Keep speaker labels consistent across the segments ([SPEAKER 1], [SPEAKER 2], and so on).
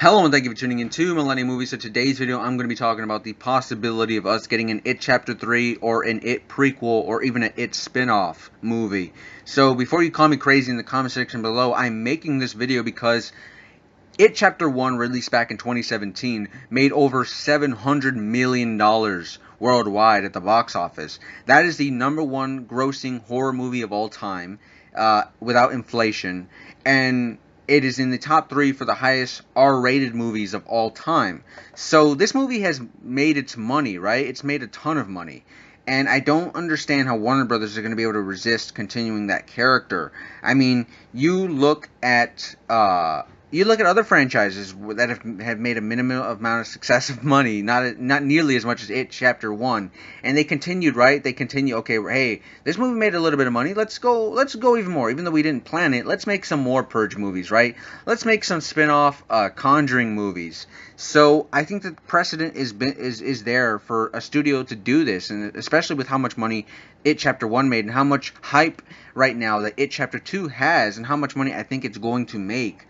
[SPEAKER 1] Hello and thank you for tuning in to Millennium Movies. So today's video I'm going to be talking about the possibility of us getting an It Chapter 3 or an It prequel or even an It spin-off movie. So before you call me crazy in the comment section below, I'm making this video because It Chapter 1, released back in 2017, made over $700 million worldwide at the box office. That is the #1 grossing horror movie of all time, without inflation, and it is in the top 3 for the highest R-rated movies of all time. So this movie has made its money, right? It's made a ton of money. And I don't understand how Warner Brothers are going to be able to resist continuing that character. I mean, you look at other franchises that have made a minimum amount of success of money, not nearly as much as It Chapter 1, and they continued, right? They continue, okay, hey, this movie made a little bit of money, let's go even more. Even though we didn't plan it, let's make some more Purge movies, right? Let's make some spin-off Conjuring movies. So I think that precedent is there for a studio to do this, and especially with how much money It Chapter 1 made and how much hype right now that It Chapter 2 has and how much money I think it's going to make.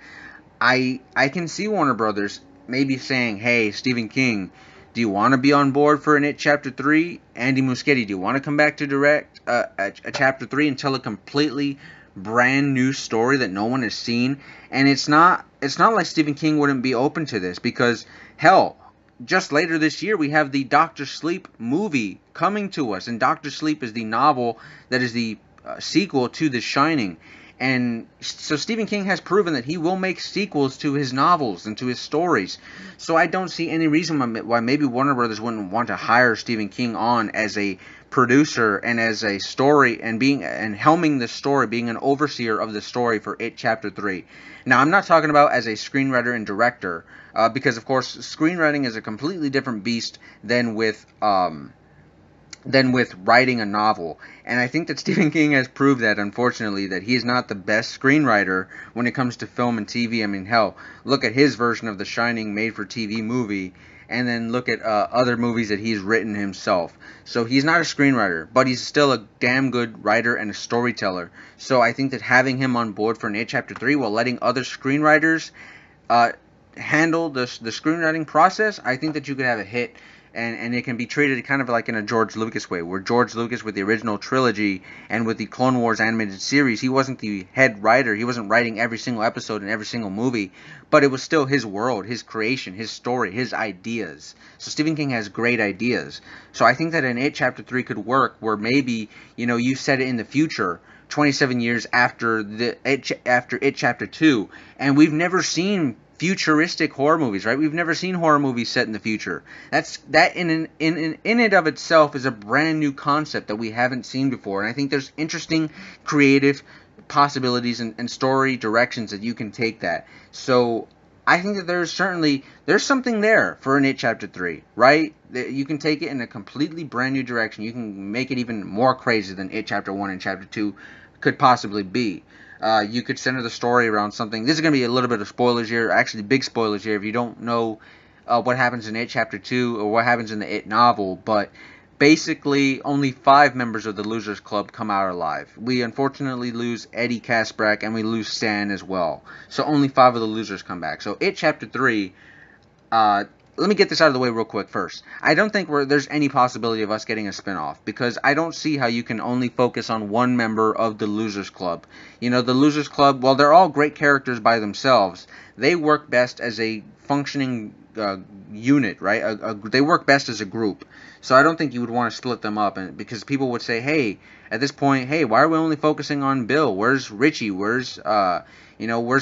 [SPEAKER 1] I can see Warner Brothers maybe saying, hey, Stephen King, do you want to be on board for an It Chapter 3? Andy Muschietti, do you want to come back to direct a Chapter 3 and tell a completely brand new story that no one has seen? And it's not like Stephen King wouldn't be open to this, because, hell, just later this year we have the Dr. Sleep movie coming to us. And Dr. Sleep is the novel that is the sequel to The Shining. And so Stephen King has proven that he will make sequels to his novels and to his stories. So I don't see any reason why maybe Warner Brothers wouldn't want to hire Stephen King on as a producer and as a story and helming the story, being an overseer of the story for It Chapter 3. Now, I'm not talking about as a screenwriter and director, because of course screenwriting is a completely different beast than with writing a novel. And I think that Stephen King has proved that, unfortunately, that he is not the best screenwriter when it comes to film and TV. I mean, hell, look at his version of The Shining made-for-TV movie, and then look at other movies that he's written himself. So he's not a screenwriter, but he's still a damn good writer and a storyteller. So I think that having him on board for an It Chapter 3 while letting other screenwriters handle the screenwriting process, I think that you could have a hit. And it can be treated kind of like in a George Lucas way, where George Lucas, with the original trilogy and with the Clone Wars animated series, he wasn't the head writer. He wasn't writing every single episode in every single movie, but it was still his world, his creation, his story, his ideas. So Stephen King has great ideas. So I think that an It Chapter 3 could work, where maybe, you set it in the future, 27 years after It Chapter 2, and we've never seen futuristic horror movies, right? We've never seen horror movies set in the future. That in it of itself is a brand new concept that we haven't seen before, and I think there's interesting creative possibilities and story directions that you can take that. So I think that there's something there for an It Chapter 3, right? You can take it in a completely brand new direction. You can make it even more crazy than It Chapter 1 and Chapter 2 could possibly be. You could center the story around something. This is going to be a little bit of spoilers here, actually big spoilers here if you don't know what happens in It Chapter 2 or what happens in the It novel, but basically only 5 members of the Losers Club come out alive. We unfortunately lose Eddie Kaspbrak and we lose Stan as well. So only 5 of the losers come back. So It Chapter 3, let me get this out of the way real quick first. I don't think there's any possibility of us getting a spinoff, because I don't see how you can only focus on one member of the Losers Club. The Losers Club, while they're all great characters by themselves, they work best as a functioning unit, right? They work best as a group. So I don't think you would want to split them up, because people would say, hey, at this point, hey, why are we only focusing on Bill? Where's Richie? Where's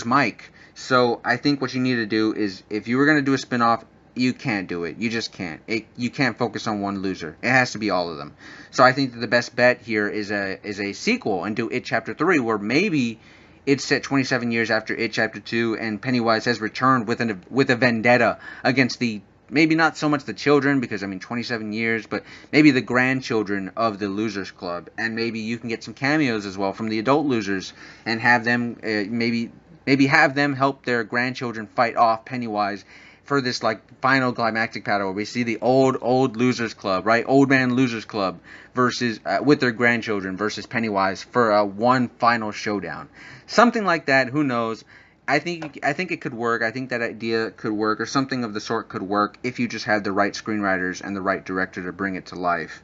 [SPEAKER 1] Mike? So I think what you need to do is, if you were going to do a spinoff, you can't do it. You just can't. You can't focus on one loser. It has to be all of them. So I think that the best bet here is a sequel, and do It Chapter 3, where maybe it's set 27 years after It Chapter 2, and Pennywise has returned with a vendetta against maybe not so much the children, because 27 years, but maybe the grandchildren of the Losers Club, and maybe you can get some cameos as well from the adult losers, and have them maybe have them help their grandchildren fight off Pennywise for this final climactic battle where we see the old Losers Club, right? Old man Losers Club versus with their grandchildren versus Pennywise for one final showdown. Something like that, who knows? I think it could work. I think that idea could work, or something of the sort could work, if you just had the right screenwriters and the right director to bring it to life.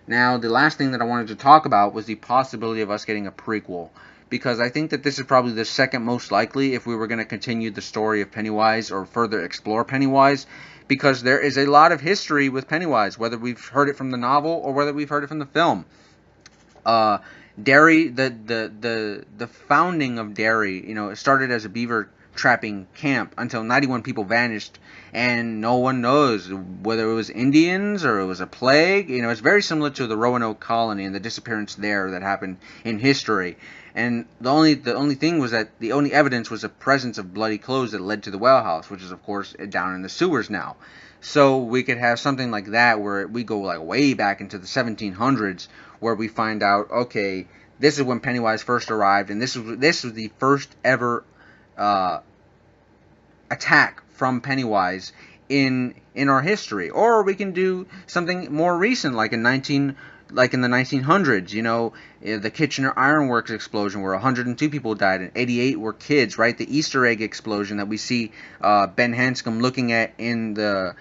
[SPEAKER 1] Now, the last thing that I wanted to talk about was the possibility of us getting a prequel, because I think that this is probably the second most likely if we were going to continue the story of Pennywise or further explore Pennywise, because there is a lot of history with Pennywise, whether we've heard it from the novel or whether we've heard it from the film. uh, Derry, the founding of Derry, it started as a beaver trapping camp until 91 people vanished, and no one knows whether it was Indians or it was a plague. It's very similar to the Roanoke colony and the disappearance there that happened in history. And the only thing was that the only evidence was the presence of bloody clothes that led to the well house, which is of course down in the sewers now. So we could have something like that where we go like way back into the 1700s, where we find out, okay, this is when Pennywise first arrived, and this was the first ever uh, attack from Pennywise in our history. Or we can do something more recent, like in the 1900s, the Kitchener Ironworks explosion where 102 people died and 88 were kids, right? The Easter egg explosion that we see Ben Hanscom looking at in the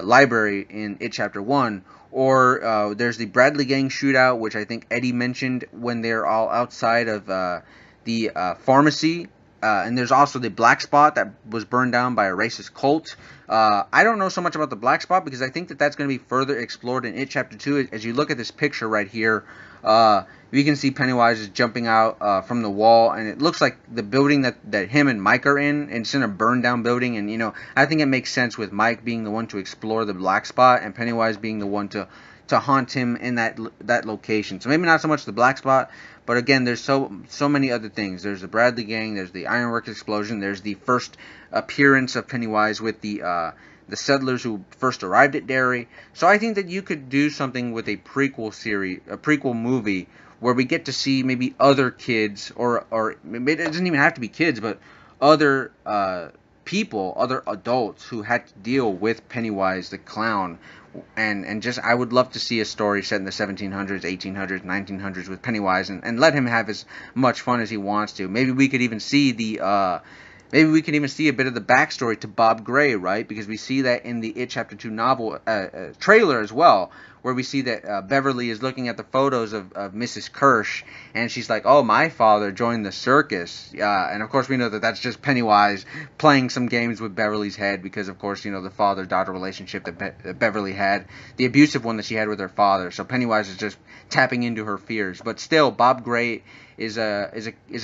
[SPEAKER 1] library in It Chapter 1. Or there's the Bradley Gang shootout, which I think Eddie mentioned when they're all outside of the pharmacy. And there's also the Black Spot that was burned down by a racist cult. I don't know so much about the Black Spot because I think that that's going to be further explored in It Chapter 2. As you look at this picture right here, we can see Pennywise is jumping out from the wall, and it looks like the building that him and Mike are in. And it's in a burned down building, and I think it makes sense with Mike being the one to explore the Black Spot and Pennywise being the one to haunt him in that location. So maybe not so much the Black Spot, but again, there's so many other things. There's the Bradley Gang, there's the Ironworks explosion, there's the first appearance of Pennywise with the settlers who first arrived at Derry. So I think that you could do something with a prequel movie, where we get to see maybe other kids, or it doesn't even have to be kids, but other people, other adults who had to deal with Pennywise the clown. And just, I would love to see a story set in the 1700s, 1800s, 1900s with Pennywise, and let him have as much fun as he wants to. Maybe we could even see a bit of the backstory to Bob Gray, right? Because we see that in the It Chapter 2 novel trailer as well, where we see that Beverly is looking at the photos of Mrs. Kirsch, and she's like, oh, my father joined the circus. And of course we know that that's just Pennywise playing some games with Beverly's head, because of course, the father-daughter relationship that Beverly had, the abusive one that she had with her father. So Pennywise is just tapping into her fears. But still, Bob Gray is a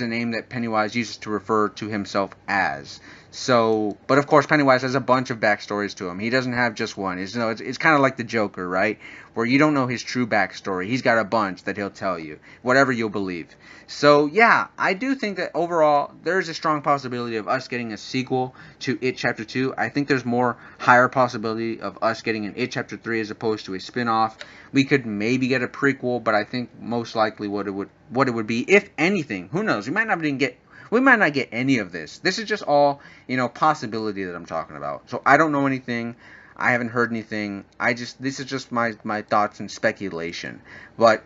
[SPEAKER 1] name that Pennywise uses to refer to himself as. So, but of course Pennywise has a bunch of backstories to him. He doesn't have just one. It's kind of like the Joker, right? Where you don't know his true backstory. He's got a bunch that he'll tell you, whatever you'll believe. So yeah, I do think that overall there's a strong possibility of us getting a sequel to It Chapter 2. I think there's more higher possibility of us getting an It Chapter 3 as opposed to a spin-off. We could maybe get a prequel, but I think most likely what it would be, if anything, who knows? We might not get any of this. This is just all, possibility that I'm talking about. So I don't know anything. I haven't heard anything. This is just my thoughts and speculation. But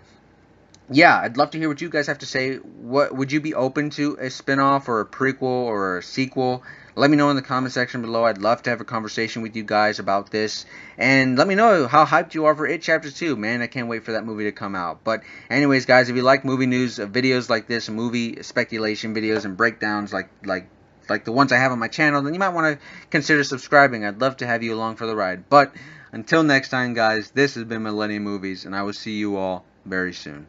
[SPEAKER 1] yeah, I'd love to hear what you guys have to say. What would you be open to, a spin-off or a prequel or a sequel? Let me know in the comment section below. I'd love to have a conversation with you guys about this. And let me know how hyped you are for It Chapter 2. Man, I can't wait for that movie to come out. But anyways, guys, if you like movie news, videos like this, movie speculation videos and breakdowns like the ones I have on my channel, then you might want to consider subscribing. I'd love to have you along for the ride. But until next time, guys, this has been Millennium Movies, and I will see you all very soon.